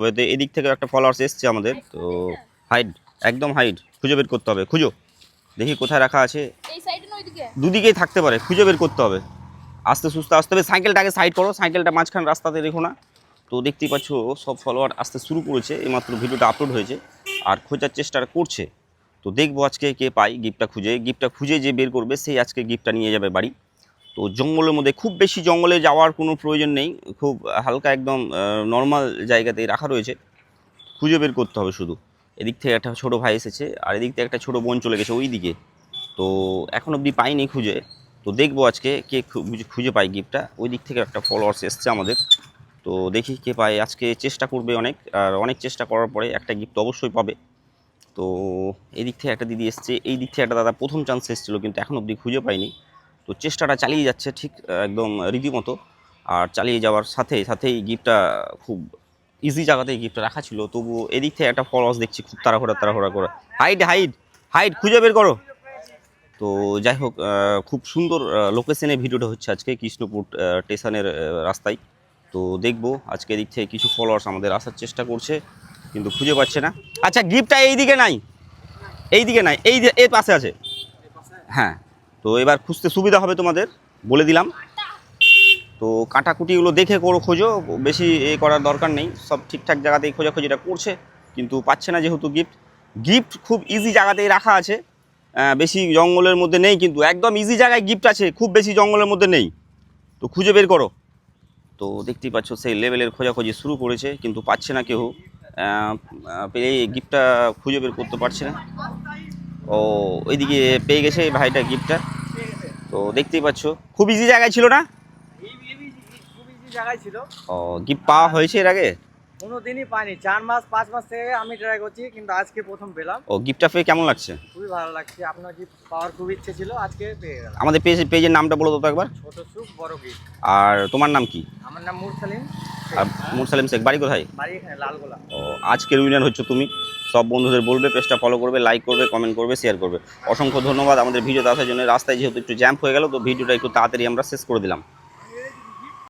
তো এদিক থেকে একটা ফলোয়ার্স এসছে আমাদের, তো হাইড, একদম হাইড, খুঁজে বের করতে হবে। খুঁজো, দেখি কোথায় রাখা আছে। দুদিকেই থাকতে পারে, খুঁজে বের করতে হবে। আস্তে সুস্তে আসতে হবে। সাইকেলটাকে সাইড করো, সাইকেলটা মাঝখান রাস্তাতে রেখো না। তো দেখতেই পাচ্ছ সব ফলোয়ার আসতে শুরু করেছে, এইমাত্র ভিডিওটা আপলোড হয়েছে আর খোঁজার চেষ্টা করছে। তো দেখবো আজকে কে পাই গিফটটা খুঁজে যে বের করবে সেই আজকে গিফটটা নিয়ে যাবে বাড়ি। তো জঙ্গলের মধ্যে, খুব বেশি জঙ্গলে যাওয়ার কোনো প্রয়োজন নেই, খুব হালকা একদম নর্মাল জায়গাতেই রাখা রয়েছে। খুঁজে বের করতে হবে শুধু। এদিক থেকে একটা ছোটো ভাই এসেছে আর এদিক থেকে একটা ছোটো বোন চলে গেছে ওই দিকে। তো এখন অবধি পাইনি খুঁজে। তো দেখবো আজকে কে খুঁজে পাই গিফটটা। ওই দিক থেকে একটা ফলোয়ার্স এসছে আমাদের, তো দেখি কে পায়। আজকে চেষ্টা করবে অনেক, আর অনেক চেষ্টা করার পরে একটা গিফট অবশ্যই পাবে। তো এই দিক থেকে একটা দিদি এসছে, এই দিক থেকে একটা দাদা প্রথম চান্স এসেছিলো কিন্তু এখন অবধি খুঁজে পাইনি। তো চেষ্টাটা চালিয়ে যাচ্ছে ঠিক একদম রীতিমতো। আর চালিয়ে যাওয়ার সাথে সাথেই গিফটটা খুব ইজি জায়গাতেই গিফটটা রাখা ছিল, তবুও এদিক থেকে একটা ফলোয়ার্স দেখছি খুব তাড়াহুড়া করে। হাইড হাইড হাইড, খুঁজে বের করো। তো যাই হোক, খুব সুন্দর লোকেশনে ভিডিওটা হচ্ছে আজকে, কৃষ্ণপুর স্টেশনের রাস্তায়। তো দেখবো আজকে এদিক থেকে কিছু ফলোয়ার্স আমাদের আসার চেষ্টা করছে কিন্তু খুঁজে পাচ্ছে না। আচ্ছা, গিফটটা এইদিকে নাই, এইদিকে নাই, এই পাশে আছে। হ্যাঁ, তো এবার খুঁজতে সুবিধা হবে তোমাদের, বলে দিলাম। তো কাটাকুটিগুলো দেখে করো, খোঁজো, বেশি করার দরকার নেই, সব ঠিকঠাক জায়গাতেই খোঁজাখুঁজিটা করছে কিন্তু পাচ্ছে না। যেহেতু গিফট খুব ইজি জায়গাতেই রাখা আছে, বেশি জঙ্গলের মধ্যে নেই, কিন্তু একদম ইজি জায়গায় গিফট আছে, খুব বেশি জঙ্গলের মধ্যে নেই। তো খুঁজে বের করো। তো দেখতেই পাচ্ছ সেই লেভেলের খোঁজাখুঁজি শুরু করেছে কিন্তু পাচ্ছে না কেউ, পেয়ে গিফটটা খুঁজে বের করতে পারছে না। ও ওইদিকে পেয়ে গেছে এই ভাইটা গিফটটা। তো দেখতেই পাচ্ছ খুব ইজি জায়গায় ছিল না, খুব ইজি জায়গায় ছিল। ও গিফট পাওয়া হয়েছে এর আগে? কোনোদিনই পাইনি, 4-5 মাস থেকে আমি ট্রাই করছি, কিন্তু আজকে প্রথম পেলাম। ও গিফটটা পেয়ে কেমন লাগছে? খুবই ভালো লাগছে, আপনার গিফট পাওয়ার খুব ইচ্ছে ছিল, আজকে পেয়ে গেলাম। আমাদের পেজের নামটা বলো তো একবার। ছোট সুখ বড় গিফট। আর তোমার নাম কি? আমার নাম মুরসালিম। আর মুরসালিম শেখ, বাড়ি কোথায়? বাড়ি এখানে লালগোলা। ও আজকের উইনার হচ্ছে তুমি। সব বন্ধুদের বলবে পেজটা ফলো করবে, লাইক করবে, কমেন্ট করবে, শেয়ার করবে। অসংখ্য ধন্যবাদ আমাদের ভিডিওতে আসার জন্য। রাস্তায় যেহেতু একটু জ্যাম্প হয়ে গেল, তো ভিডিওটা একটু তাড়াতাড়ি আমরা শেষ করে দিলাম।